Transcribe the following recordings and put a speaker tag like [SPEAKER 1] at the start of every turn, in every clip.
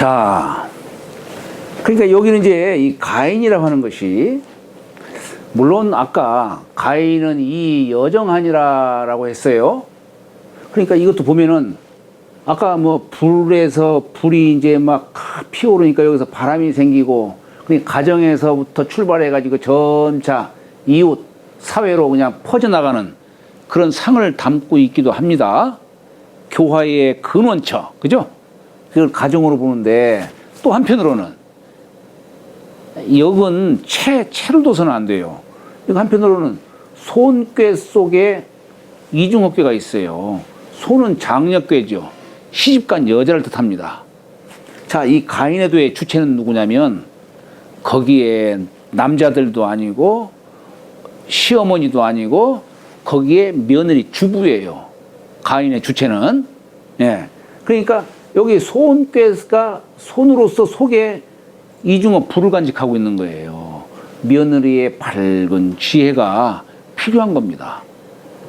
[SPEAKER 1] 자, 그러니까 여기는 이제 이 가인이라고 하는 것이, 물론 아까 가인은 이 여정하니라라고 했어요. 그러니까 이것도 보면은 아까 뭐 불에서 불이 이제 막 피오르니까 여기서 바람이 생기고, 그러니까 가정에서부터 출발해가지고 점차 이웃 사회로 그냥 퍼져나가는 그런 상을 담고 있기도 합니다. 교화의 근원처, 그죠? 그걸 가정으로 보는데, 또 한편으로는 역은 채를 둬서는 안 돼요. 이거 한편으로는 손꾀 속에 이중어꾀가 있어요. 손은 장녀꾀죠. 시집간 여자를 뜻합니다. 자, 이 가인의 도의 주체는 누구냐면, 거기에 남자들도 아니고 시어머니도 아니고 거기에 며느리 주부예요. 가인의 주체는. 예. 그러니까 여기 손꾀가 손으로서 속에 이중어 불을 간직하고 있는 거예요. 며느리의 밝은 지혜가 필요한 겁니다.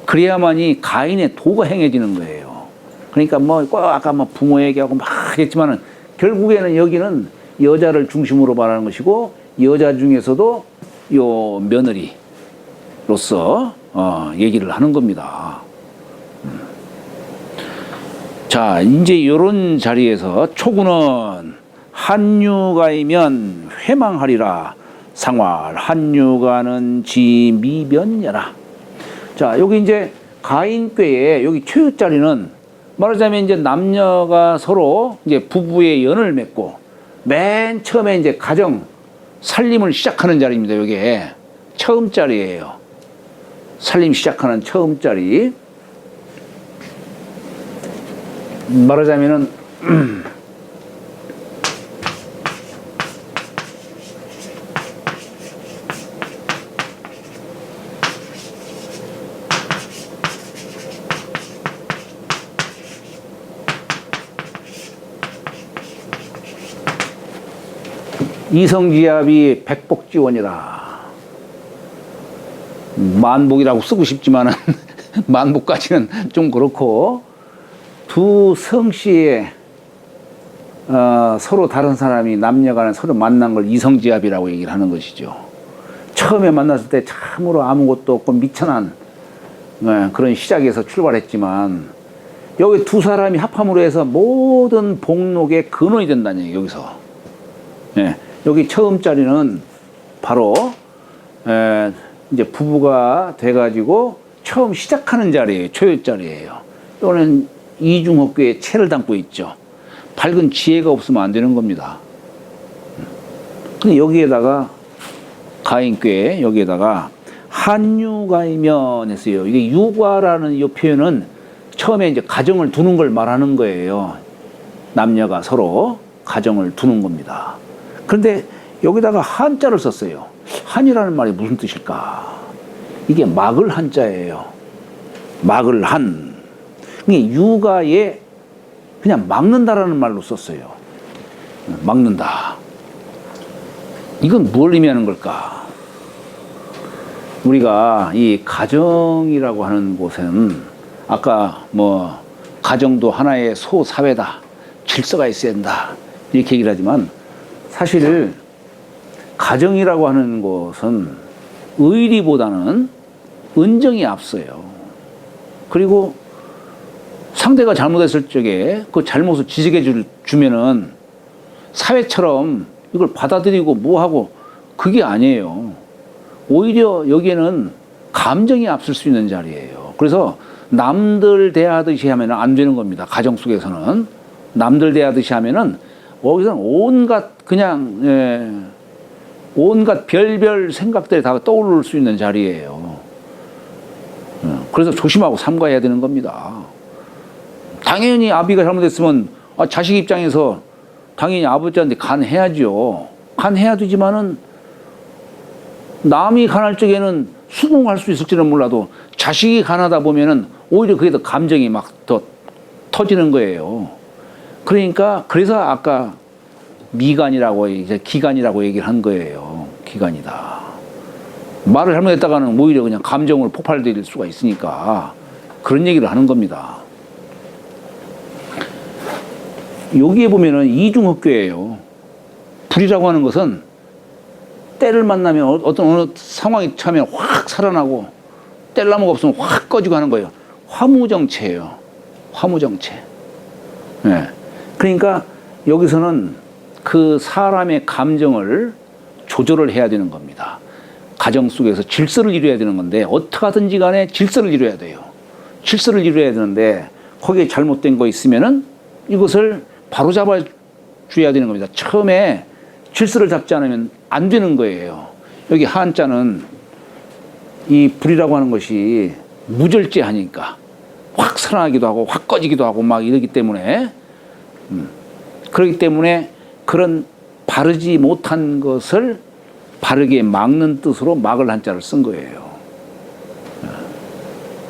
[SPEAKER 1] 그래야만이 가인의 도가 행해지는 거예요. 그러니까 뭐 꼭 아까 뭐 부모 얘기하고 막 했지만은 결국에는 여기는 여자를 중심으로 말하는 것이고, 여자 중에서도 요 며느리로서 얘기를 하는 겁니다. 자, 이제 이런 자리에서 초구는 한유가이면 회망하리라 상활 한유가는 지미변여라. 자, 여기 이제 가인꾀에 여기 최유자리는 말하자면 이제 남녀가 서로 이제 부부의 연을 맺고 맨 처음에 이제 가정 살림을 시작하는 자리입니다. 이게 처음 자리예요. 살림 시작하는 처음 자리. 말하자면은 이성지압이 백복지원이라. 만복이라고 쓰고 싶지만은 만복까지는 좀 그렇고, 두 성씨에 서로 다른 사람이 남녀간에 서로 만난 걸 이성지압이라고 얘기를 하는 것이죠. 처음에 만났을 때 참으로 아무것도 없고 미천한 그런 시작에서 출발했지만, 여기 두 사람이 합함으로 해서 모든 복록의 근원이 된다는 얘기예요. 여기서. 예. 여기 처음 자리는 바로 이제 부부가 돼가지고 처음 시작하는 자리예요. 초유 자리예요. 또는 이중업계의 채를 담고 있죠. 밝은 지혜가 없으면 안 되는 겁니다. 근데 여기에다가 가인꾀 여기에다가 한유가이면 했어요. 이게 유가라는 이 표현은 처음에 이제 가정을 두는 걸 말하는 거예요. 남녀가 서로 가정을 두는 겁니다. 그런데 여기다가 한자를 썼어요. 한이라는 말이 무슨 뜻일까? 이게 막을 한자예요. 막을 한. 이게 유가에 그냥 막는다라는 말로 썼어요. 막는다. 이건 뭘 의미하는 걸까? 우리가 이 가정이라고 하는 곳은 아까 뭐 가정도 하나의 소사회다. 질서가 있어야 된다. 이렇게 얘기를 하지만, 사실 가정이라고 하는 것은 의리보다는 은정이 앞서요. 그리고 상대가 잘못했을 적에 그 잘못을 지적해 주면은 사회처럼 이걸 받아들이고 뭐하고 그게 아니에요. 오히려 여기에는 감정이 앞설 수 있는 자리예요. 그래서 남들 대하듯이 하면 안 되는 겁니다. 가정 속에서는 남들 대하듯이 하면은 거기서는 온갖 그냥 온갖 별별 생각들이 다 떠오를 수 있는 자리예요. 그래서 조심하고 삼가해야 되는 겁니다. 당연히 아비가 잘못했으면 자식 입장에서 당연히 아버지한테 간해야죠. 간해야 되지만은 남이 간할 적에는 수긍할 수 있을지는 몰라도 자식이 간하다 보면은 오히려 그게 더 감정이 막 더 터지는 거예요. 그러니까 그래서 아까 미간이라고 이제 기간이라고 얘기를 한 거예요. 기간이다. 말을 잘못했다가는 오히려 그냥 감정으로 폭발될 수가 있으니까 그런 얘기를 하는 겁니다. 여기에 보면은 이중헛괴예요. 불이라고 하는 것은 때를 만나면 어떤 어느 상황이 처하면 확 살아나고 뗄나무가 없으면 확 꺼지고 하는 거예요. 화무정체예요. 화무정체. 네. 그러니까 여기서는 그 사람의 감정을 조절을 해야 되는 겁니다. 가정 속에서 질서를 이루어야 되는 건데 어떻게 하든지 간에 질서를 이루어야 돼요. 질서를 이루어야 되는데 거기에 잘못된 거 있으면은 이것을 바로잡아 줘야 되는 겁니다. 처음에 질서를 잡지 않으면 안 되는 거예요. 여기 한자는 이 불이라고 하는 것이 무절제하니까 확 살아나기도 하고 확 꺼지기도 하고 막 이러기 때문에 그렇기 때문에 그런 바르지 못한 것을 바르게 막는 뜻으로 막을 한자를 쓴 거예요.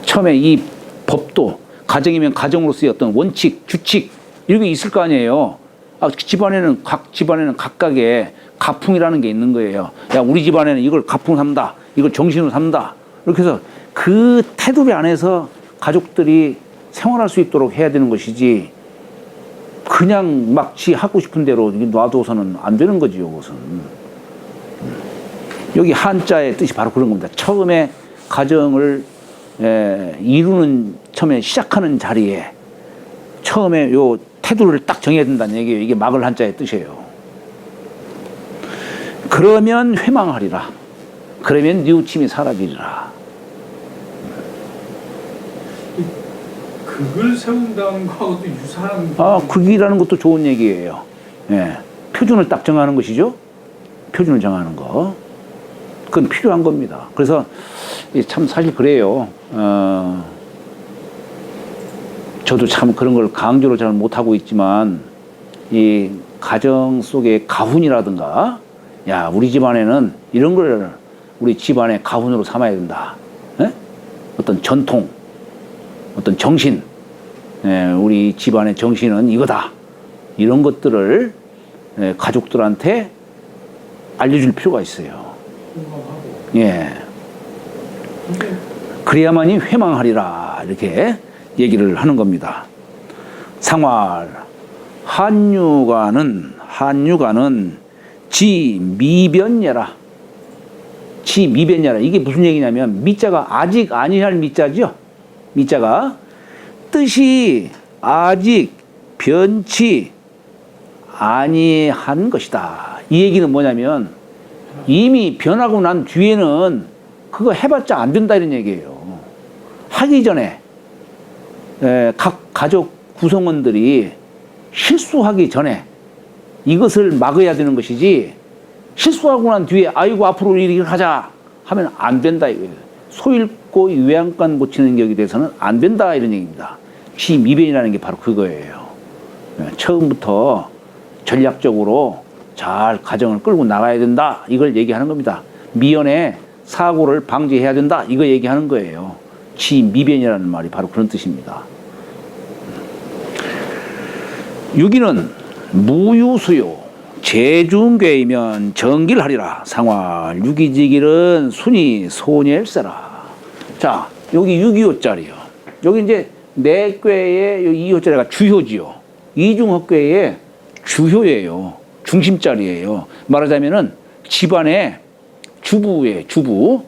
[SPEAKER 1] 처음에 이 법도 가정이면 가정으로서의 어떤 원칙, 규칙 이런 게 있을 거 아니에요. 각 집안에는 각각의 가풍이라는 게 있는 거예요. 야, 우리 집안에는 이걸 가풍 삼다, 이걸 정신으로 삼다. 이렇게 해서 그 태도비 안에서 가족들이 생활할 수 있도록 해야 되는 것이지 그냥 막 지 하고 싶은 대로 놔둬서는 안 되는 거지요, 그것은. 여기 한자의 뜻이 바로 그런 겁니다. 처음에 가정을 이루는, 처음에 시작하는 자리에 처음에 요 태도를 딱 정해야 된다는 얘기예요. 이게 막을 한자의 뜻이에요. 그러면 회망하리라. 그러면 뉘우침이 사라지리라.
[SPEAKER 2] 극을 세운다는 거하고도 유사한.
[SPEAKER 1] 극이라는 것도 좋은 얘기예요. 예. 표준을 딱 정하는 것이죠. 표준을 정하는 거. 그건 필요한 겁니다. 그래서 참 사실 그래요. 저도 참 그런 걸 강조를 잘 못하고 있지만 이 가정 속의 가훈이라든가 야, 우리 집안에는 이런 걸 우리 집안의 가훈으로 삼아야 된다. 에? 어떤 전통, 어떤 정신, 우리 집안의 정신은 이거다. 이런 것들을 가족들한테 알려줄 필요가 있어요. 예. 그래야만이 회망하리라. 이렇게 얘기를 하는 겁니다. 상활. 한유가는 지 미변예라. 지 미변예라. 이게 무슨 얘기냐면 미자가 아직 아니할 미자죠. 미자가 뜻이 아직 변치 아니한 것이다. 이 얘기는 뭐냐면 이미 변하고 난 뒤에는 그거 해봤자 안 된다 이런 얘기예요. 하기 전에 각 가족 구성원들이 실수하기 전에 이것을 막아야 되는 것이지 실수하고 난 뒤에 아이고 앞으로 이렇게 하자 하면 안 된다 이거예요. 소잃고 외양간 고치는 격에 대해서는 안 된다 이런 얘기입니다. 지미변이라는 게 바로 그거예요. 처음부터 전략적으로 잘 가정을 끌고 나가야 된다 이걸 얘기하는 겁니다. 미연에 사고를 방지해야 된다 이거 얘기하는 거예요. 지미변이라는 말이 바로 그런 뜻입니다. 유기는 무유수요 재중괴이면 정길하리라. 상활 유기지길은 순이 소멸세라. 자, 여기 625자리요. 여기 이제 네 꾀의 2호자리가 주효지요. 이중헛꾀의 주효예요. 중심자리예요. 말하자면은 집안의 주부의 주부,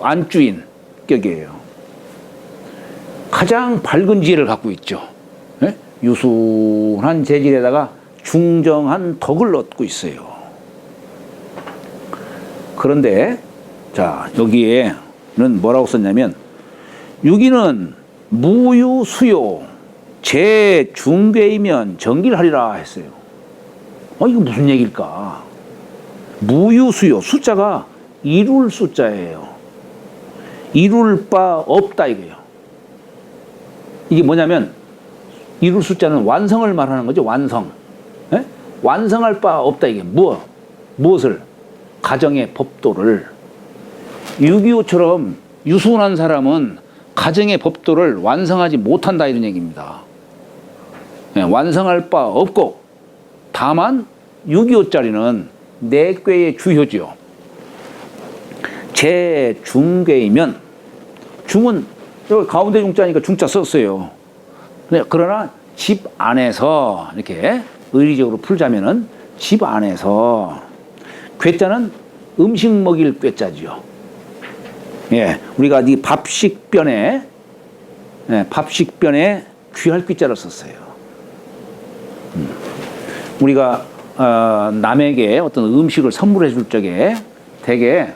[SPEAKER 1] 안주인 격이에요. 가장 밝은 지혜를 갖고 있죠. 유순한 재질에다가 중정한 덕을 얻고 있어요. 그런데 자, 여기에는 뭐라고 썼냐면 유기는 무유수요 재중괴이면 정길하리라 했어요. 이거 무슨 얘기일까? 무유수요 숫자가 이룰 숫자예요. 이룰 바 없다 이거예요. 이게 뭐냐면 이룰 숫자는 완성을 말하는 거죠. 완성. 에? 완성할 바 없다 이게 무엇을? 가정의 법도를. 6.25처럼 유순한 사람은 가정의 법도를 완성하지 못한다 이런 얘기입니다. 완성할 바 없고 다만 6.25짜리는 네 꾀의 주효지요. 재중괴이면 중은 여기 가운데 중자니까 중자 썼어요. 그러나 집 안에서 이렇게 의리적으로 풀자면은 집 안에서 괴자는 음식 먹일 괴자죠. 예, 우리가 이 밥식변에 밥식변에 귀할 귀자를 썼어요. 우리가 남에게 어떤 음식을 선물해 줄 적에 되게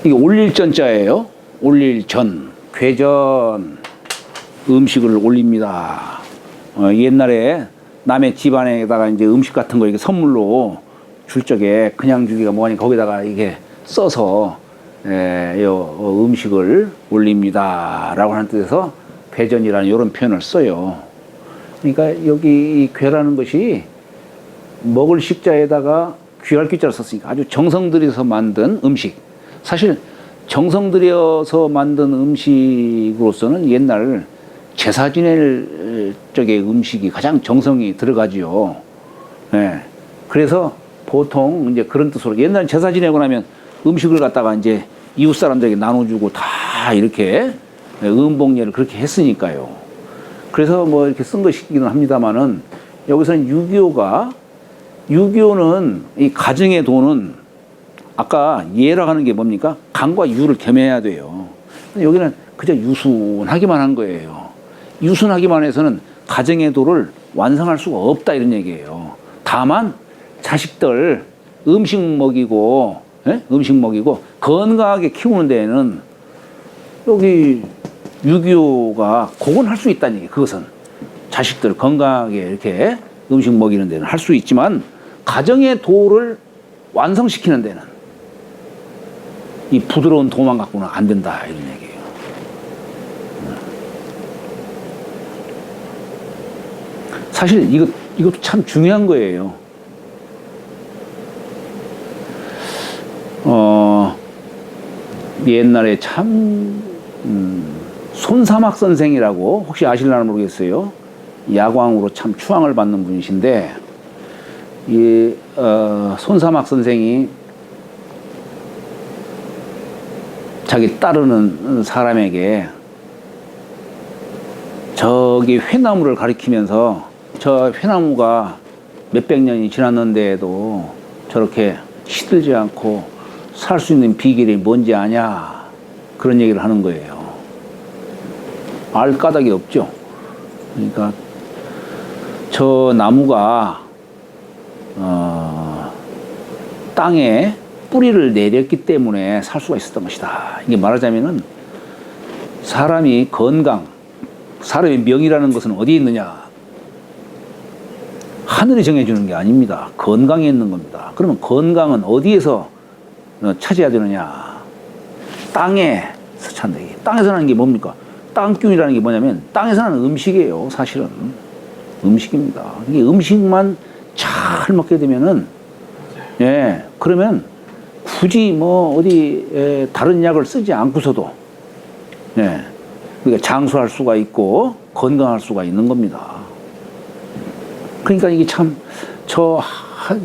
[SPEAKER 1] 이게 올릴전자예요. 올릴전, 괴전, 음식을 올립니다. 옛날에 남의 집안에다가 이제 음식 같은 거 이렇게 선물로 줄 적에 그냥 주기가 뭐하니 거기다가 이게 써서 음식을 올립니다라고 하는 뜻에서 괴전이라는 이런 표현을 써요. 그러니까 여기 이 괴라는 것이 먹을 식자에다가 귀할 귀자를 썼으니까 아주 정성 들여서 만든 음식. 사실 정성 들여서 만든 음식으로서는 옛날 제사 지낼 적의 음식이 가장 정성이 들어가지요. 예. 그래서 보통 이제 그런 뜻으로 옛날 제사 지내고 나면 음식을 갖다가 이제 이웃 사람들에게 나눠주고 다 이렇게 음복례를 그렇게 했으니까요. 그래서 뭐 이렇게 쓴 것이기는 합니다만은 여기서는 유교는 이 가정의 도는 아까 예라고 하는 게 뭡니까? 강과 유를 겸해야 돼요. 여기는 그저 유순하기만 한 거예요. 유순하기만 해서는 가정의 도를 완성할 수가 없다 이런 얘기예요. 다만 자식들 음식 먹이고 건강하게 키우는 데에는 여기 유교가 그건 할 수 있다는 얘기예요. 그것은 자식들 건강하게 이렇게 음식 먹이는 데는 할 수 있지만 가정의 도를 완성시키는 데는 이 부드러운 도만 갖고는 안 된다 이런 얘기예요. 사실 이것도 참 중요한 거예요. 옛날에 참 손사막 선생이라고 혹시 아실려나 모르겠어요. 야광으로 참 추앙을 받는 분이신데 이 손사막 선생이 자기 따르는 사람에게 저기 회나무를 가리키면서 저 회나무가 몇백 년이 지났는데도 저렇게 시들지 않고 살 수 있는 비결이 뭔지 아냐 그런 얘기를 하는 거예요. 알 까닭이 없죠. 그러니까 저 나무가 땅에 뿌리를 내렸기 때문에 살 수가 있었던 것이다. 이게 말하자면은 사람이 건강, 사람의 명이라는 것은 어디에 있느냐? 하늘이 정해주는 게 아닙니다. 건강에 있는 겁니다. 그러면 건강은 어디에서 찾아야 되느냐? 땅에서 찾는 게. 땅에서 나는 게 뭡니까? 땅균이라는 게 뭐냐면 땅에서 나는 음식이에요. 사실은 음식입니다. 이게 음식만 잘 먹게 되면은 그러면 굳이 뭐 어디 다른 약을 쓰지 않고서도 그러니까 장수할 수가 있고 건강할 수가 있는 겁니다. 그러니까 이게 참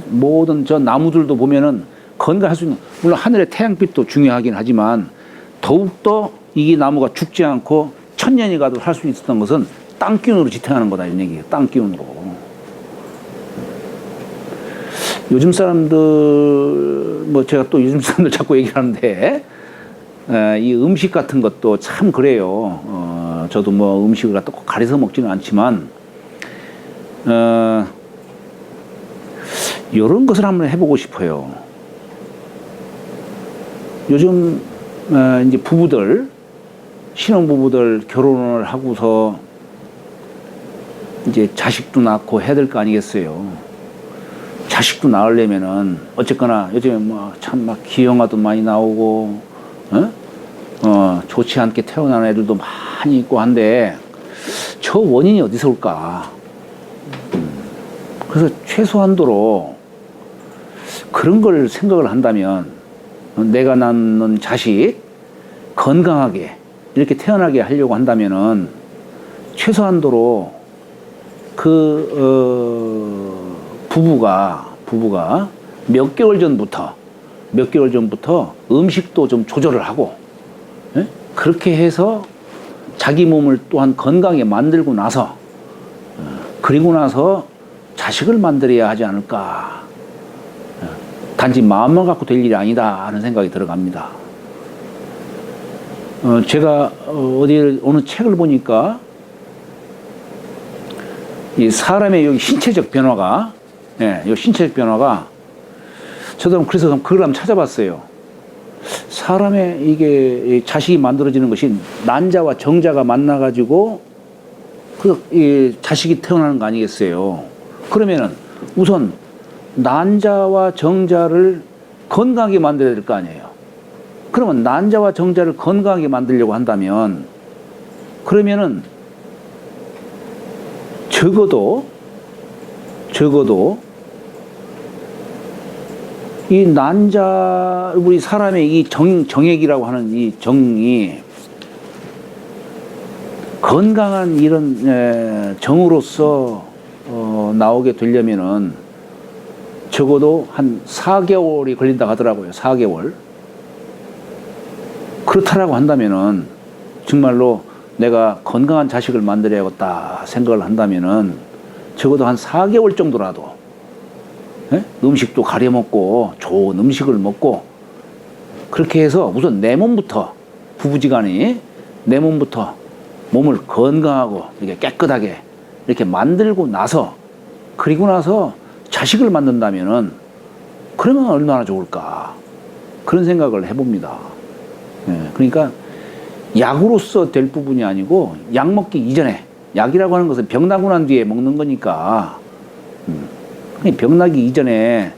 [SPEAKER 1] 모든 저 나무들도 보면은 건강할 수 있는, 물론 하늘의 태양빛도 중요하긴 하지만 더욱더 이 나무가 죽지 않고 천년이 가도 살 수 있었던 것은 땅기운으로 지탱하는 거다 이런 얘기예요. 땅기운으로. 요즘 사람들 뭐 제가 또 요즘 사람들 자꾸 얘기를 하는데 이 음식 같은 것도 참 그래요. 저도 뭐 음식을 갖다 꼭 가려서 먹지는 않지만 이런 것을 한번 해보고 싶어요. 요즘 이제 부부들 신혼부부들 결혼을 하고서 이제 자식도 낳고 해야 될 거 아니겠어요. 자식도 낳으려면은 어쨌거나 요즘에 뭐 참 막 기형아도 많이 나오고 좋지 않게 태어난 애들도 많이 있고 한데 저 원인이 어디서 올까? 그래서 최소한도로 그런 걸 생각을 한다면 내가 낳는 자식 건강하게 이렇게 태어나게 하려고 한다면은 최소한도로 부부가 몇 개월 전부터 음식도 좀 조절을 하고, 예? 그렇게 해서 자기 몸을 또한 건강하게 만들고 나서, 그리고 나서 자식을 만들어야 하지 않을까. 단지 마음만 갖고 될 일이 아니다 하는 생각이 들어갑니다. 제가 어느 책을 보니까 이 사람의 여기 신체적 변화가, 저도 그래서 그걸 한번 찾아봤어요. 사람의 이게 자식이 만들어지는 것이 난자와 정자가 만나가지고 이 자식이 태어나는 거 아니겠어요? 그러면은 우선 난자와 정자를 건강하게 만들어야 될 거 아니에요? 그러면 난자와 정자를 건강하게 만들려고 한다면, 그러면은 적어도 이 난자, 우리 사람의 이 정액이라고 하는 이 정이 건강한 이런 정으로서 나오게 되려면은 적어도 한 4개월이 걸린다고 하더라고요. 4개월. 그렇다라고 한다면은 정말로 내가 건강한 자식을 만들어야겠다 생각을 한다면은 적어도 한 4개월 정도라도, 예? 음식도 가려 먹고 좋은 음식을 먹고, 그렇게 해서 우선 내 몸부터, 부부지간이 내 몸부터 몸을 건강하고 이렇게 깨끗하게 이렇게 만들고 나서, 그리고 나서 자식을 만든다면은 그러면 얼마나 좋을까, 그런 생각을 해봅니다. 예, 그러니까 약으로서 될 부분이 아니고 약 먹기 이전에, 약이라고 하는 것은 병 나고 난 뒤에 먹는 거니까, 병 나기 이전에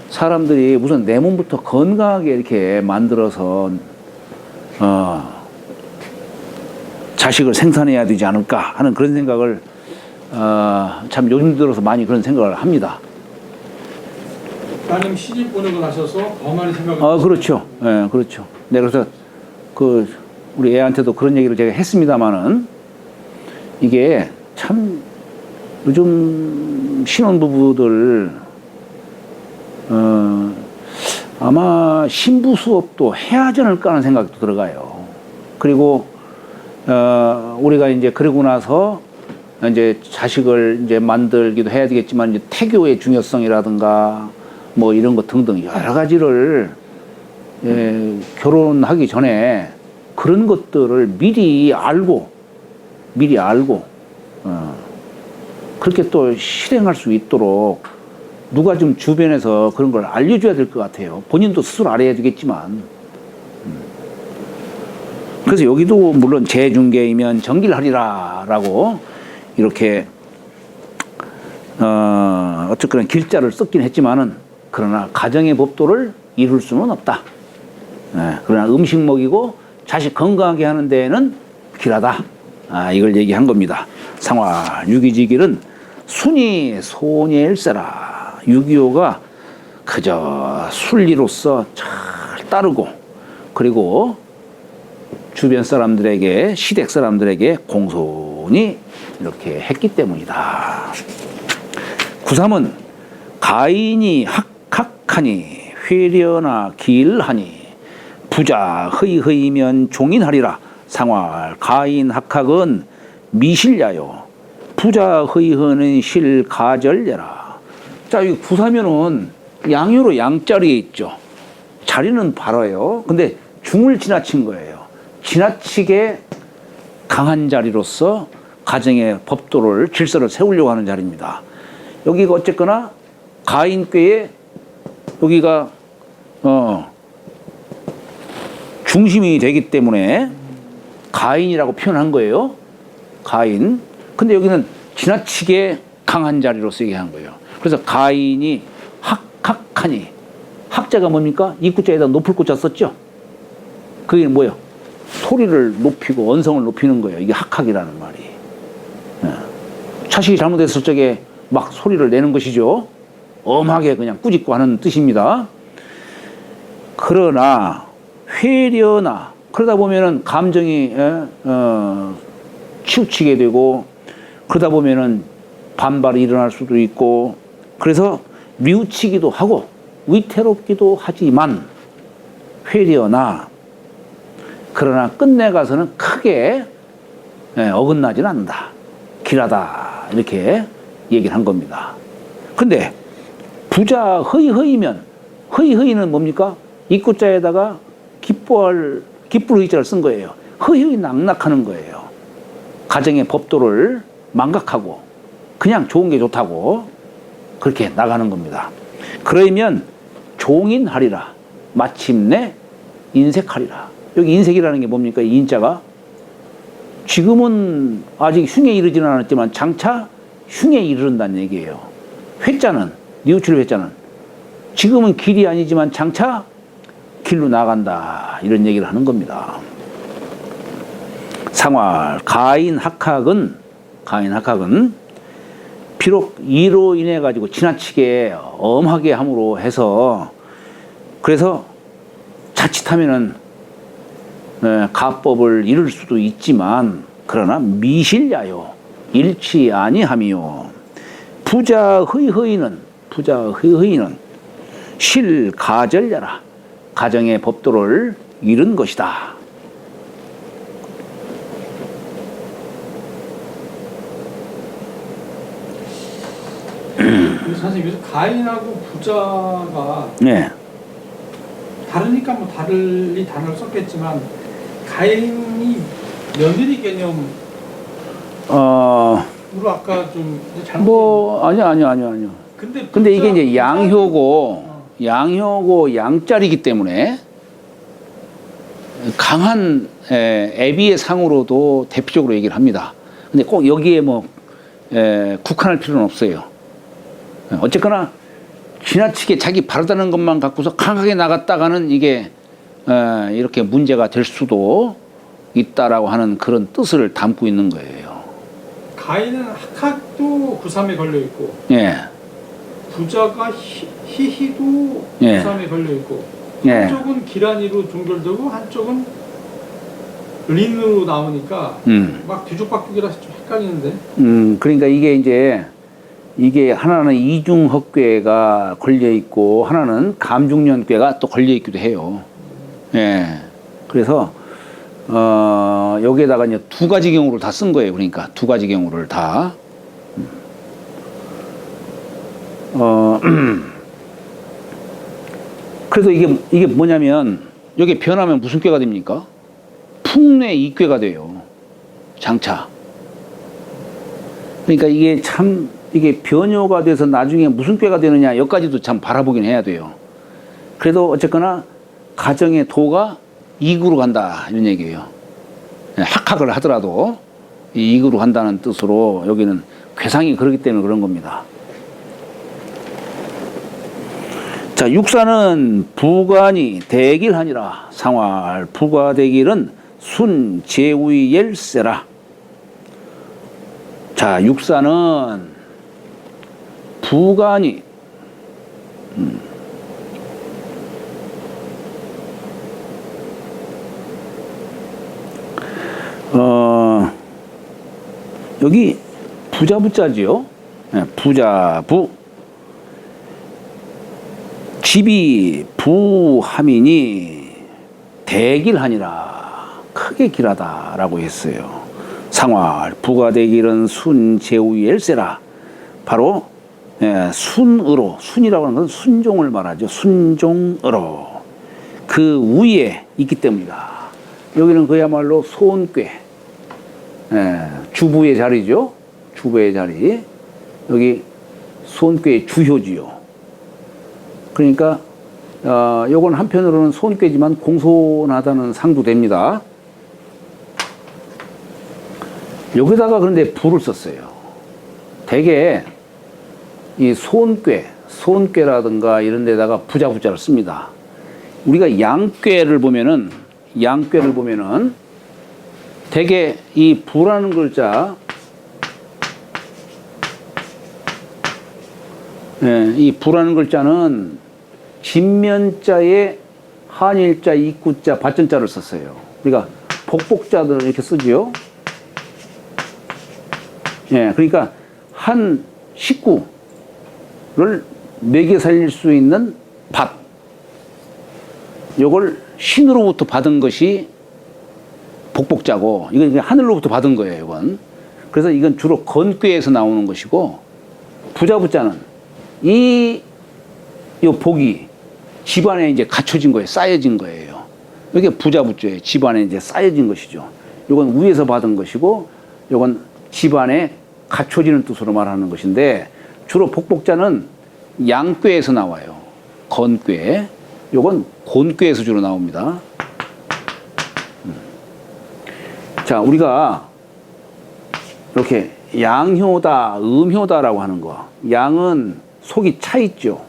[SPEAKER 1] 사람들이 우선 내 몸부터 건강하게 이렇게 만들어서 자식을 생산해야 되지 않을까 하는 그런 생각을 참 요즘 들어서 많이 그런 생각을 합니다.
[SPEAKER 2] 따님 시집 보내고 나셔서 더 많이 생각을
[SPEAKER 1] 그렇죠. 예, 그렇죠. 네, 그래서 우리 애한테도 그런 얘기를 제가 했습니다마는, 이게 참 요즘 신혼부부들 아마 신부 수업도 해야 하지 않을까 하는 생각도 들어가요. 그리고 우리가 이제 그러고 나서 이제 자식을 이제 만들기도 해야 되겠지만, 이제 태교의 중요성이라든가 뭐 이런 것 등등 여러 가지를 결혼하기 전에 그런 것들을 미리 알고 그렇게 또 실행할 수 있도록 누가 좀 주변에서 그런 걸 알려줘야 될 것 같아요. 본인도 스스로 알아야 되겠지만. 그래서 여기도 물론 재중계이면 정길하리라라고 이렇게 어쨌거나 길자를 썼긴 했지만은, 그러나 가정의 법도를 이룰 수는 없다. 그러나 음식 먹이고 자식 건강하게 하는 데에는 길하다. 이걸 얘기한 겁니다. 상화 유기지길은 순이 소녀일세라. 6.25가 그저 순리로서 잘 따르고, 그리고 주변 사람들에게, 시댁 사람들에게 공손히 이렇게 했기 때문이다. 9.3은 가인이 학하니 회려나 길하니 부자 허이허이면 종인하리라. 상활 가인 학학은 미실야요 부자 허이허는 실가절예라. 자, 이 9.3면은 양요로 양자리에 있죠. 자리는 바로예요. 근데 중을 지나친 거예요. 지나치게 강한 자리로서 가정의 법도를, 질서를 세우려고 하는 자리입니다. 여기가 어쨌거나 가인꾀에 여기가 중심이 되기 때문에 가인이라고 표현한 거예요. 가인. 근데 여기는 지나치게 강한 자리로서 얘기한 거예요. 그래서 가인이 학하니, 학자가 뭡니까? 입구자에다 높을 구자 썼죠. 그게 뭐예요? 소리를 높이고 언성을 높이는 거예요. 이게 학학이라는 말이. 자식이 잘못했을 적에 막 소리를 내는 것이죠. 엄하게 그냥 꾸짖고 하는 뜻입니다. 그러나 회려나, 그러다 보면은 감정이 치우치게 되고 그러다 보면은 반발이 일어날 수도 있고 그래서 뉘우치기도 하고 위태롭기도 하지만 회려나 그러나 끝내 가서는 크게 어긋나지는 않는다. 길하다. 이렇게 얘기를 한 겁니다. 근데 부자 허이허이면 허이허이는 뭡니까? 입구자에다가 기뻐할 기쁠 의자를 쓴 거예요. 허이허이 낙낙하는 거예요. 가정의 법도를 망각하고 그냥 좋은 게 좋다고 그렇게 나가는 겁니다. 그러면 종인하리라. 마침내 인색하리라. 여기 인색이라는 게 뭡니까? 이 인자가 지금은 아직 흉에 이르지는 않았지만 장차 흉에 이르른다는 얘기예요. 회자는 뉘우칠 회자는 지금은 길이 아니지만 장차 길로 나간다 이런 얘기를 하는 겁니다. 상활 가인학학은 비록 이로 인해 가지고 지나치게 엄하게 함으로 해서 그래서 자칫하면은 가법을 이룰 수도 있지만 그러나 미실야요 일치 아니하미요 부자 허이허이는 실가절야라 가정의 법도를 잃은 것이다.
[SPEAKER 2] 선생님 요새 가인하고 부자가
[SPEAKER 1] 네.
[SPEAKER 2] 다르니까 뭐 다르리 단어를 썼겠지만 가인이 며느리 개념으로 아까 좀 잘못
[SPEAKER 1] 뭐 아니요. 근데 이게 이제 양효고 양자리이기 때문에 강한 애비의 상으로도 대표적으로 얘기를 합니다. 근데 꼭 여기에 뭐 국한할 필요는 없어요. 어쨌거나 지나치게 자기 바르다는 것만 갖고서 강하게 나갔다가는 이게 이렇게 문제가 될 수도 있다라고 하는 그런 뜻을 담고 있는 거예요.
[SPEAKER 2] 가인은 학학도 구삼에 걸려 있고,
[SPEAKER 1] 예.
[SPEAKER 2] 부자가 희희도
[SPEAKER 1] 예.
[SPEAKER 2] 구삼에 걸려 있고,
[SPEAKER 1] 예.
[SPEAKER 2] 한쪽은 기란이로 종결되고 한쪽은 린으로 나오니까 막 뒤죽박죽이라서 좀 헷갈리는데.
[SPEAKER 1] 그러니까 이게 하나는 이중헛괴가 걸려 있고 하나는 감중연괴가 또 걸려 있기도 해요. 예. 그래서 여기에다가 이제 두 가지 경우를 다 쓴 거예요. 그러니까 두 가지 경우를 다. 그래서 이게 뭐냐면 여기 변하면 무슨 꾀가 됩니까? 풍뇌 이꾀가 돼요. 장차. 그러니까 이게 변효가 돼서 나중에 무슨 꾀가 되느냐 여기까지도 참 바라보긴 해야 돼요. 그래도 어쨌거나 가정의 도가 이익으로 간다 이런 얘기예요. 학학을 하더라도 이익으로 간다는 뜻으로 여기는 괴상이 그렇기 때문에 그런 겁니다. 자, 육사는 부관이 대길하니라. 상활 부가대길은 순제우의 열세라. 자, 육사는 부관이 여기 부자부자지요. 부자부 집이 부하민이 대길하니라. 크게 길하다라고 했어요. 상활 부가대길은 순제우의 열세라. 바로 순으로, 순이라고 하는 것은 순종을 말하죠. 순종으로 그 위에 있기 때문이다. 여기는 그야말로 소원궤, 주부의 자리죠. 주부의 자리. 여기 소원궤의 주효지요. 그러니까 요건 한편으로는 소원궤지만 공손하다는 상도 됩니다. 여기다가 그런데 부를 썼어요. 대개 이 소원궤라든가 이런 데다가 부자부자를 씁니다. 우리가 양궤를 보면은 대개 이 부라는 글자, 이 부라는 글자는 진면자에 한일자, 입구자, 받전자를 썼어요. 우리가 복복자들을 이렇게 쓰지요. 예, 그러니까 한 식구를 먹여 살릴 수 있는 밥. 요걸 신으로부터 받은 것이 복복자고, 이건 그냥 하늘로부터 받은 거예요, 이건. 그래서 이건 주로 건꾀에서 나오는 것이고, 부자부자는 요 복이 집안에 이제 갖춰진 거예요. 쌓여진 거예요. 이게 부자부자예요. 집안에 이제 쌓여진 것이죠. 요건 위에서 받은 것이고, 요건 집안에 갖춰지는 뜻으로 말하는 것인데, 주로 복복자는 양꾀에서 나와요. 건꾀. 요건 곤꾀에서 주로 나옵니다. 자, 우리가 이렇게 양효다, 음효다라고 하는 거. 양은 속이 차 있죠.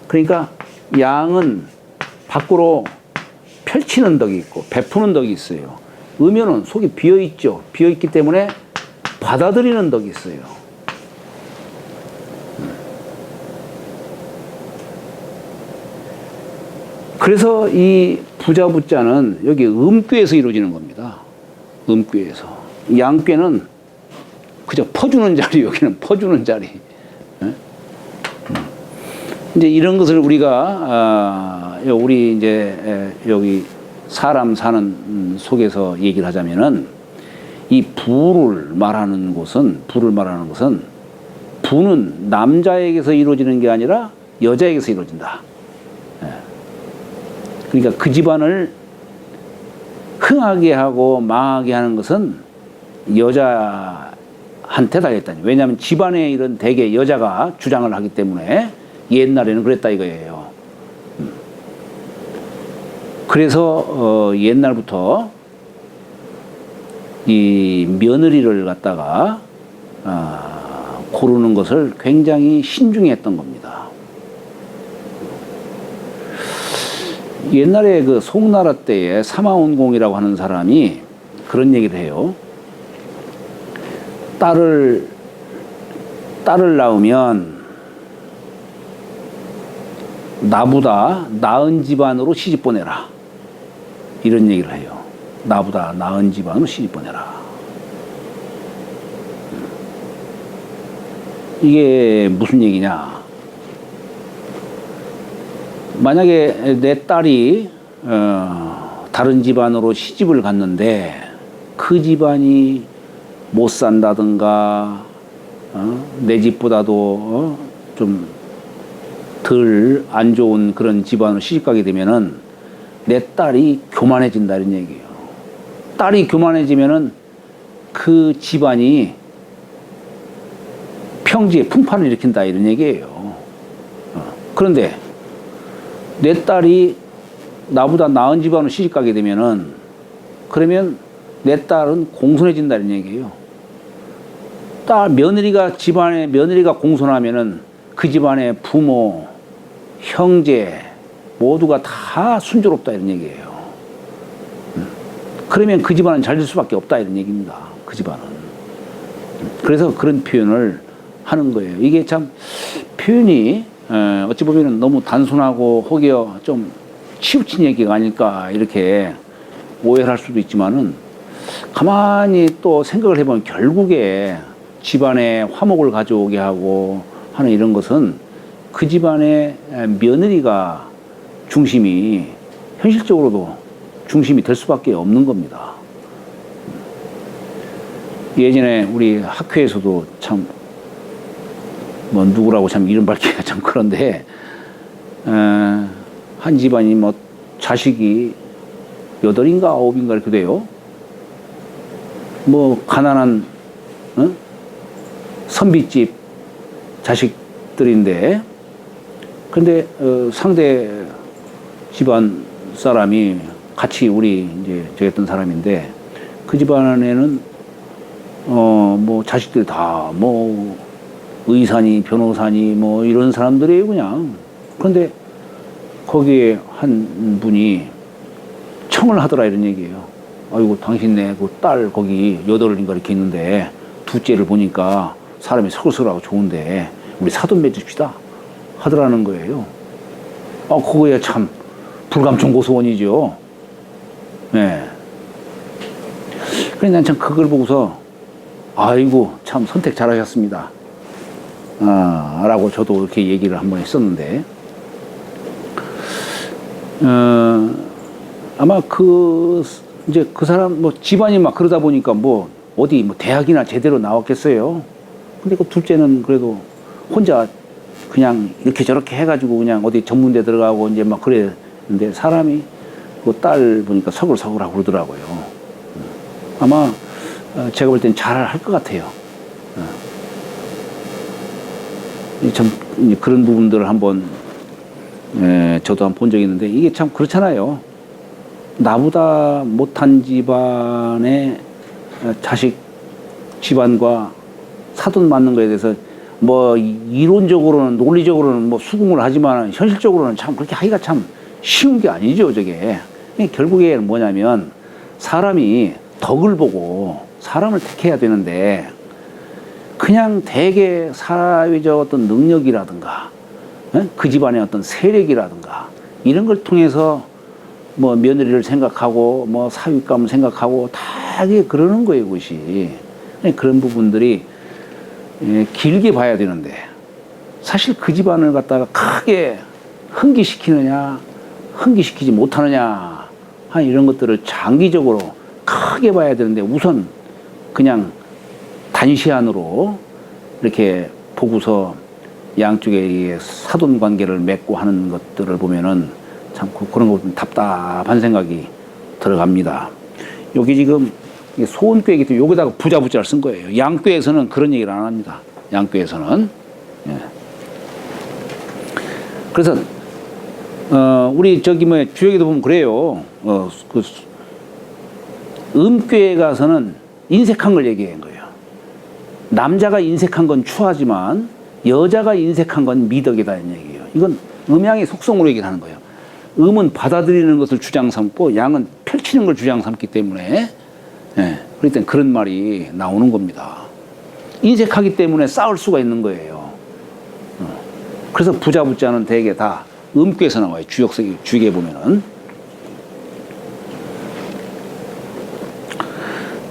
[SPEAKER 1] 그러니까 양은 밖으로 펼치는 덕이 있고 베푸는 덕이 있어요. 음효는 속이 비어 있죠. 비어 있기 때문에 받아들이는 덕이 있어요. 그래서 이 부자부자는 여기 음꾀에서 이루어지는 겁니다. 음꾀에서. 양꾀는 그저 퍼주는 자리, 여기는 퍼주는 자리. 이제 이런 것을 우리가, 우리 이제 여기 사람 사는 속에서 얘기를 하자면은 이 부를 말하는 것은, 부는 남자에게서 이루어지는 게 아니라 여자에게서 이루어진다. 그러니까 그 집안을 흥하게 하고 망하게 하는 것은 여자한테 달렸다니. 왜냐하면 집안의 일은 대개 여자가 주장을 하기 때문에 옛날에는 그랬다 이거예요. 그래서 옛날부터 이 며느리를 갖다가 고르는 것을 굉장히 신중히 했던 겁니다. 옛날에 그 송나라 때에 사마운공이라고 하는 사람이 그런 얘기를 해요. 딸을 낳으면 나보다 나은 집안으로 시집 보내라. 이런 얘기를 해요. 나보다 나은 집안으로 시집 보내라. 이게 무슨 얘기냐? 만약에 내 딸이 다른 집안으로 시집을 갔는데 그 집안이 못 산다든가 내 집보다도 좀 덜 안 좋은 그런 집안으로 시집 가게 되면은 내 딸이 교만해진다 이런 얘기예요. 딸이 교만해지면은 그 집안이 평지에 풍파를 일으킨다 이런 얘기예요. 그런데 내 딸이 나보다 나은 집안으로 시집 가게 되면은 그러면 내 딸은 공손해진다 이런 얘기예요. 며느리가 공손하면은 그 집안의 부모, 형제 모두가 다 순조롭다 이런 얘기예요. 그러면 그 집안은 잘 될 수밖에 없다 이런 얘기입니다. 그 집안은. 그래서 그런 표현을 하는 거예요. 이게 참 표현이 어찌 보면 너무 단순하고 혹여 좀 치우친 얘기가 아닐까 이렇게 오해를 할 수도 있지만은 가만히 또 생각을 해보면 결국에 집안에 화목을 가져오게 하고 하는 이런 것은 그 집안의 며느리가 중심이 현실적으로도 중심이 될 수밖에 없는 겁니다. 예전에 우리 학회에서도 참 뭐 누구라고 참 이름 밝히기가 참 그런데 한 집안이 뭐 자식이 8인가 9인가 이렇게 돼요. 뭐 가난한 선비집 자식들인데 근데 상대 집안 사람이 같이 우리 이제 저랬던 사람인데 그 집안에는 뭐 자식들이 다 뭐 의사니 변호사니 뭐 이런 사람들이에요 그냥. 그런데 거기에 한 분이 청을 하더라 이런 얘기예요. 아이고 당신네 그 딸 거기 8인가 이렇게 있는데 둘째를 보니까 사람이 서글서글하고 좋은데 우리 사돈 맺읍시다 하더라는 거예요. 그거야 참 불감청고소원이죠. 네. 그래서 난 참 그걸 보고서 아이고 참 선택 잘하셨습니다. 라고 저도 이렇게 얘기를 한번 했었는데, 아마 이제 그 사람 뭐 집안이 막 그러다 보니까 뭐 어디 뭐 대학이나 제대로 나왔겠어요. 근데 그 둘째는 그래도 혼자 그냥 이렇게 저렇게 해가지고 그냥 어디 전문대 들어가고 이제 막 그랬는데, 사람이 그 딸 보니까 서글서글하고 그러더라고요. 아마 제가 볼 땐 잘 할 것 같아요. 참 그런 부분들을 한번 저도 한번 본 적이 있는데, 이게 참 그렇잖아요. 나보다 못한 집안의 자식 집안과 사돈 맞는 거에 대해서 뭐 이론적으로는 논리적으로는 뭐 수긍을 하지만 현실적으로는 참 그렇게 하기가 참 쉬운 게 아니죠, 저게. 결국에 뭐냐면 사람이 덕을 보고 사람을 택해야 되는데, 그냥 대개 사회적 어떤 능력이라든가 그 집안의 어떤 세력이라든가 이런 걸 통해서 뭐 며느리를 생각하고 뭐 사윗감을 생각하고 다 그러는 거예요, 그것이. 그런 부분들이 길게 봐야 되는데, 사실 그 집안을 갖다가 크게 흥기시키느냐 흥기시키지 못하느냐 한 이런 것들을 장기적으로 크게 봐야 되는데, 우선 그냥 단시안으로 이렇게 보고서 양쪽의 사돈 관계를 맺고 하는 것들을 보면은 참 그런 거 답답한 생각이 들어갑니다. 여기 지금 소원꾀이기 때문에 여기다가 부자부자를 쓴 거예요. 양꾀에서는 그런 얘기를 안 합니다. 양꾀에서는. 예. 그래서 우리 저기 뭐 주역에도 보면 그래요. 그 음꾀에 가서는 인색한 걸 얘기한 거예요. 남자가 인색한 건 추하지만 여자가 인색한 건 미덕이다 이런 얘기예요. 이건 음양의 속성으로 얘기를 하는 거예요. 음은 받아들이는 것을 주장 삼고 양은 펼치는 걸 주장 삼기 때문에, 그럴 땐 그런 말이 나오는 겁니다. 인색하기 때문에 싸울 수가 있는 거예요. 그래서 부자부자는 대개 다 음꾀에서 나와요. 주역에 보면은.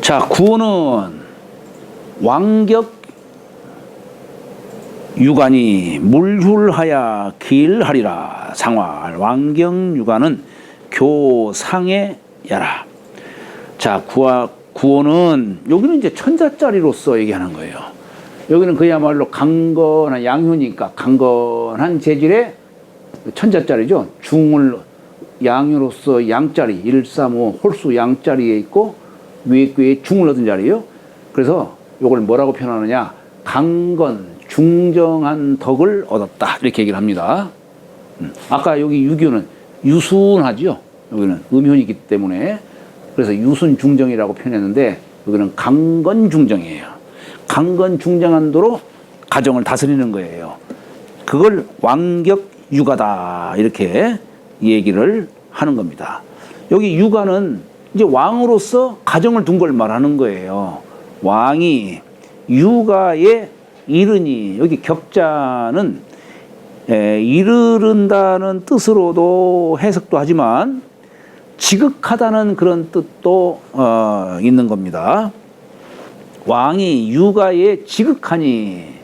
[SPEAKER 1] 자, 구호는 왕격 유관이 물휼하야 길하리라. 상활 왕경유관은 교상에 야라. 자, 구호는 여기는 이제 천자짜리로서 얘기하는 거예요. 여기는 그야말로 강건한 양효니까 강건한 재질의 천자짜리죠. 중을 양효로서 양자리 1, 3, 5 홀수 양자리에 있고 위에 꾀에 중을 얻은 자리예요. 그래서 이걸 뭐라고 표현하느냐, 강건 중정한 덕을 얻었다 이렇게 얘기를 합니다. 아까 여기 유교는 유순하죠. 여기는 음효이기 때문에 그래서 유순중정이라고 표현했는데, 여기는 강건중정이에요. 강건중정한 도로 가정을 다스리는 거예요. 그걸 왕격유가다 이렇게 얘기를 하는 겁니다. 여기 유가는 이제 왕으로서 가정을 둔 걸 말하는 거예요. 왕이 유가에 이르니, 여기 격자는 이르른다는 뜻으로도 해석도 하지만 지극하다는 그런 뜻도 있는 겁니다. 왕이 유가에 지극하니,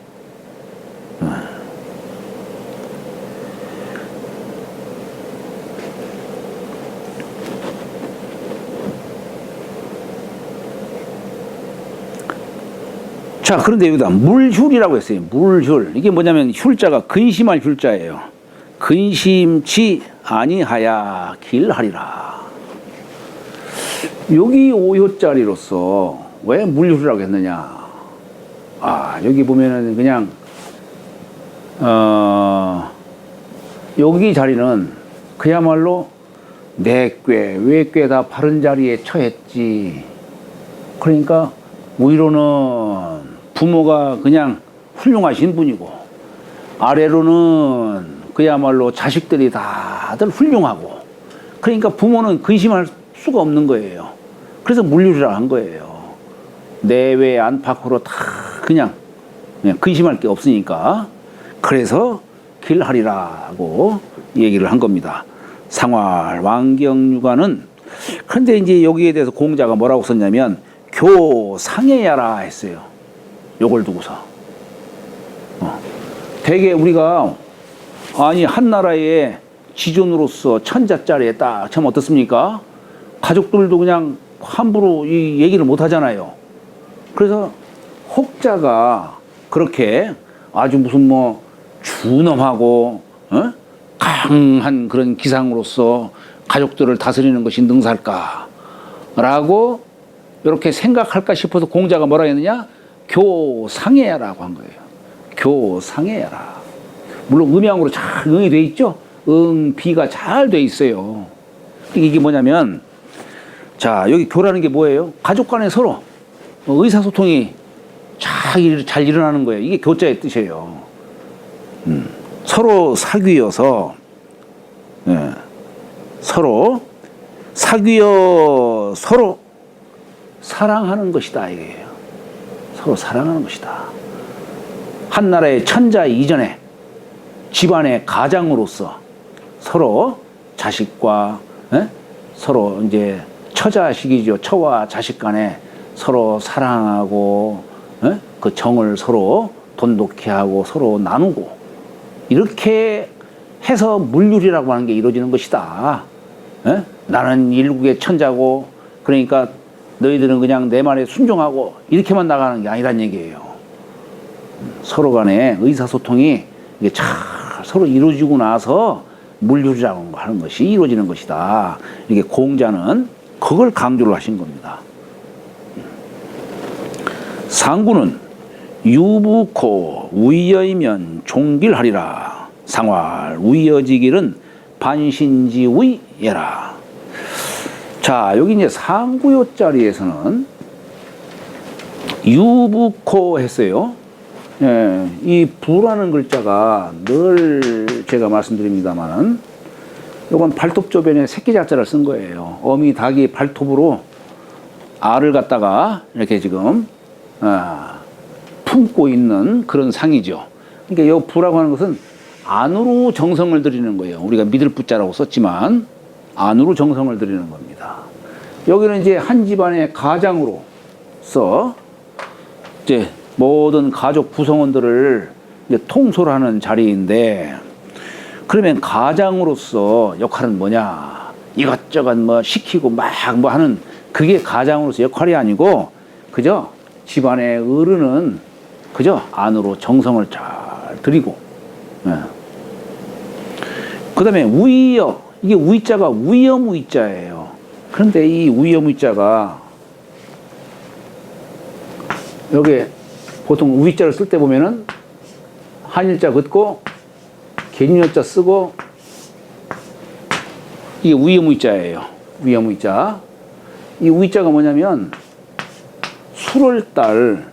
[SPEAKER 1] 자, 그런데 여기다 물휼이라고 했어요. 물휼. 이게 뭐냐면 휼자가 근심할 휼자예요. 근심치 아니하야 길하리라. 여기 5효짜리로서 왜 물휼이라고 했느냐. 여기 보면은 그냥 여기 자리는 그야말로 내꾀 외꾀 다 바른 자리에 처했지. 그러니까 위로는 부모가 그냥 훌륭하신 분이고, 아래로는 그야말로 자식들이 다들 훌륭하고, 그러니까 부모는 근심할 수가 없는 거예요. 그래서 물휼이라 한 거예요. 내외 안팎으로 다 그냥 근심할 게 없으니까. 그래서 길하리라고 얘기를 한 겁니다. 상활 왕경유관은, 그런데 이제 여기에 대해서 공자가 뭐라고 썼냐면 교상해야라 했어요. 요걸 두고서. 되게 우리가 아니 한 나라의 지존으로서 천자짜리에 딱 참 어떻습니까? 가족들도 그냥 함부로 이 얘기를 못 하잖아요. 그래서 혹자가 그렇게 아주 무슨 뭐 준엄하고 강한 그런 기상으로서 가족들을 다스리는 것이 능사일까라고 이렇게 생각할까 싶어서 공자가 뭐라 했느냐? 교상해야라고 한 거예요. 교상해야라. 물론 음양으로 잘 응이 돼 있죠. 비가 잘 돼 있어요. 이게 뭐냐면 자 여기 교라는 게 뭐예요? 가족 간에 서로 의사소통이 잘 일어나는 거예요. 이게 교자의 뜻이에요. 서로 사귀어서 서로 사귀어 서로 사랑하는 것이다 이게요. 서로 사랑하는 것이다. 한 나라의 천자 이전에 집안의 가장으로서 서로 자식과 서로 이제 처자식이죠. 처와 자식 간에 서로 사랑하고 그 정을 서로 돈독히 하고 서로 나누고 이렇게 해서 물률이라고 하는 게 이루어지는 것이다. 나는 일국의 천자고 그러니까 너희들은 그냥 내 말에 순종하고 이렇게만 나가는 게 아니란 얘기예요. 서로 간에 의사소통이 이게 잘 서로 이루어지고 나서 물률이라고 하는 것이 이루어지는 것이다. 이게 공자는 그걸 강조를 하신 겁니다. 상구는 유부코 우이여이면 종길하리라. 상활 우이여지길은 반신지우이예라. 자 여기 이제 상구요 자리에서는 유부코 했어요. 예, 이 부라는 글자가 늘 제가 말씀드립니다만은 이건 발톱조변에 새끼 자자를 쓴 거예요. 어미 닭이 발톱으로 알을 갖다가 이렇게 지금 품고 있는 그런 상이죠. 그러니까 이 부라고 하는 것은 안으로 정성을 들이는 거예요. 우리가 믿을 부자라고 썼지만 안으로 정성을 들이는 겁니다. 여기는 이제 한 집안의 가장으로서 이제 모든 가족 구성원들을 이제 통솔하는 자리인데 그러면 가장으로서 역할은 뭐냐? 이것저것 뭐 시키고 막 뭐 하는 그게 가장으로서 역할이 아니고 그저 집안의 어른은 그저 안으로 정성을 잘 들이고 그 다음에 우이여 이게 우이자가 우이여무이자예요. 그런데 이 우이여무이자가 여기 보통 우이자를 쓸 때 보면은 한일자 긋고 개인여자 쓰고 이게 우이여무이자예요. 우이여무이자. 이 우이자가 뭐냐면 술월달은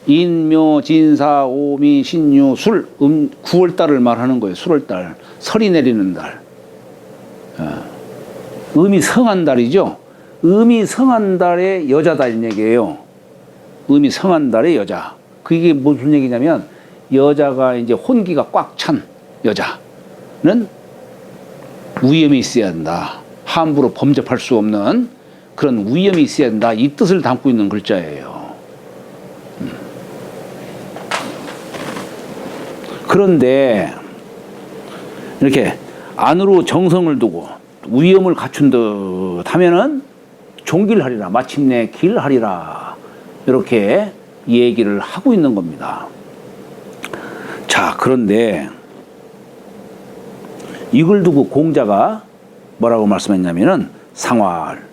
[SPEAKER 1] 인묘 진사 오미 신유 술 9월달을 말하는 거예요. 술월달 설이 내리는 달. 음이 성한 달이죠. 음이 성한 달의 여자다 이 얘기예요. 음이 성한 달의 여자. 그게 무슨 얘기냐면 여자가 이제 혼기가 꽉 찬 여자는 위엄이 있어야 한다. 함부로 범접할 수 없는 그런 위엄이 있어야 된다. 이 뜻을 담고 있는 글자예요. 그런데 이렇게 안으로 정성을 두고 위엄을 갖춘 듯 하면은 종길하리라. 마침내 길하리라. 이렇게 얘기를 하고 있는 겁니다. 자, 그런데 이걸 두고 공자가 뭐라고 말씀했냐면은 상활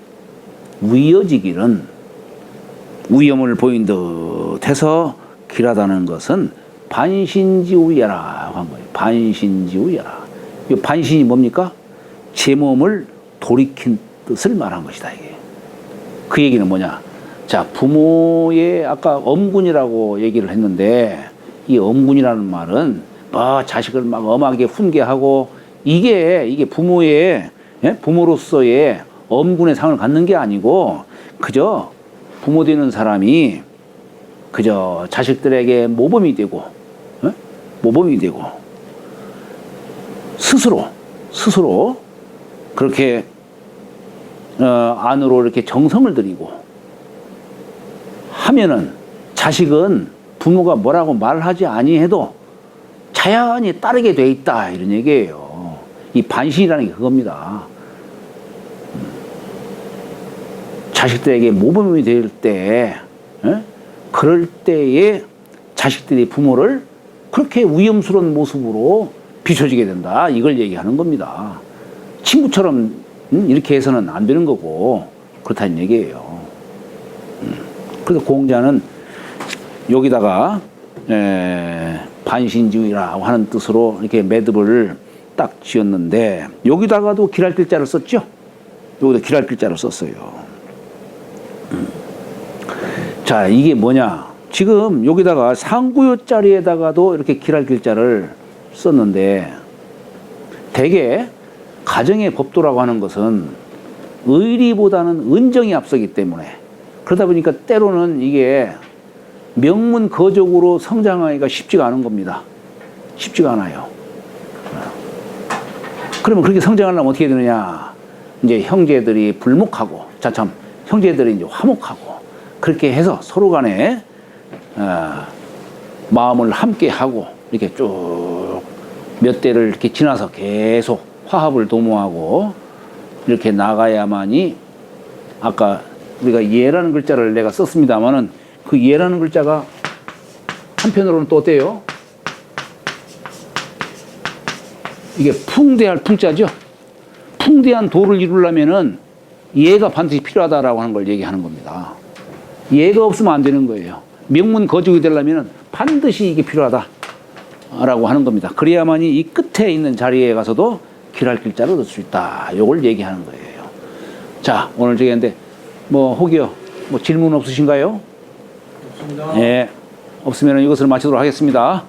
[SPEAKER 1] 위여지길은 위엄을 보인 듯 해서 길하다는 것은 반신지우야라고 한 거예요. 반신지우야라. 이 반신이 뭡니까? 제 몸을 돌이킨 뜻을 말한 것이다. 이게. 그 얘기는 뭐냐? 자, 부모의 아까 엄군이라고 얘기를 했는데 이 엄군이라는 말은 뭐 자식을 막 엄하게 훈계하고 이게 부모의 부모로서의 엄군의 상을 갖는 게 아니고 그저 부모 되는 사람이 그저 자식들에게 모범이 되고 스스로 그렇게 안으로 이렇게 정성을 들이고 하면은 자식은 부모가 뭐라고 말하지 아니해도 자연히 따르게 돼 있다 이런 얘기예요. 이 반신이라는 게 그겁니다. 자식들에게 모범이 될 때, 그럴 때에 자식들이 부모를 그렇게 위험스러운 모습으로 비춰지게 된다. 이걸 얘기하는 겁니다. 친구처럼 이렇게 해서는 안 되는 거고 그렇다는 얘기예요. 그래서 공자는 여기다가 반신지위라고 하는 뜻으로 이렇게 매듭을 딱 지었는데 여기다가도 길할길자를 썼죠. 여기다 길할길자를 썼어요. 자, 이게 뭐냐? 지금 여기다가 상구요 자리에다가도 이렇게 길할길자를 썼는데 대개 가정의 법도라고 하는 것은 의리보다는 은정이 앞서기 때문에 그러다 보니까 때로는 이게 명문 거족으로 성장하기가 쉽지가 않은 겁니다. 쉽지가 않아요. 그러면 그렇게 성장하려면 어떻게 되느냐? 이제 형제들이 불목하고, 자참 형제들이 이제 화목하고 그렇게 해서 서로 간에 마음을 함께 하고 이렇게 쭉 몇 대를 이렇게 지나서 계속 화합을 도모하고 이렇게 나가야만이 아까 우리가 예라는 글자를 내가 썼습니다만은 그 예라는 글자가 한편으로는 또 어때요? 이게 풍대할 풍자죠. 풍대한 도를 이루려면은 예가 반드시 필요하다라고 하는 걸 얘기하는 겁니다. 예가 없으면 안 되는 거예요. 명문 거족이 되려면은 반드시 이게 필요하다라고 하는 겁니다. 그래야만이 이 끝에 있는 자리에 가서도 길할길자를 넣을 수 있다. 요걸 얘기하는 거예요. 자, 오늘 저기인데 뭐 혹여 뭐 질문 없으신가요?
[SPEAKER 2] 좋습니다.
[SPEAKER 1] 예, 없으면 이것을 마치도록 하겠습니다.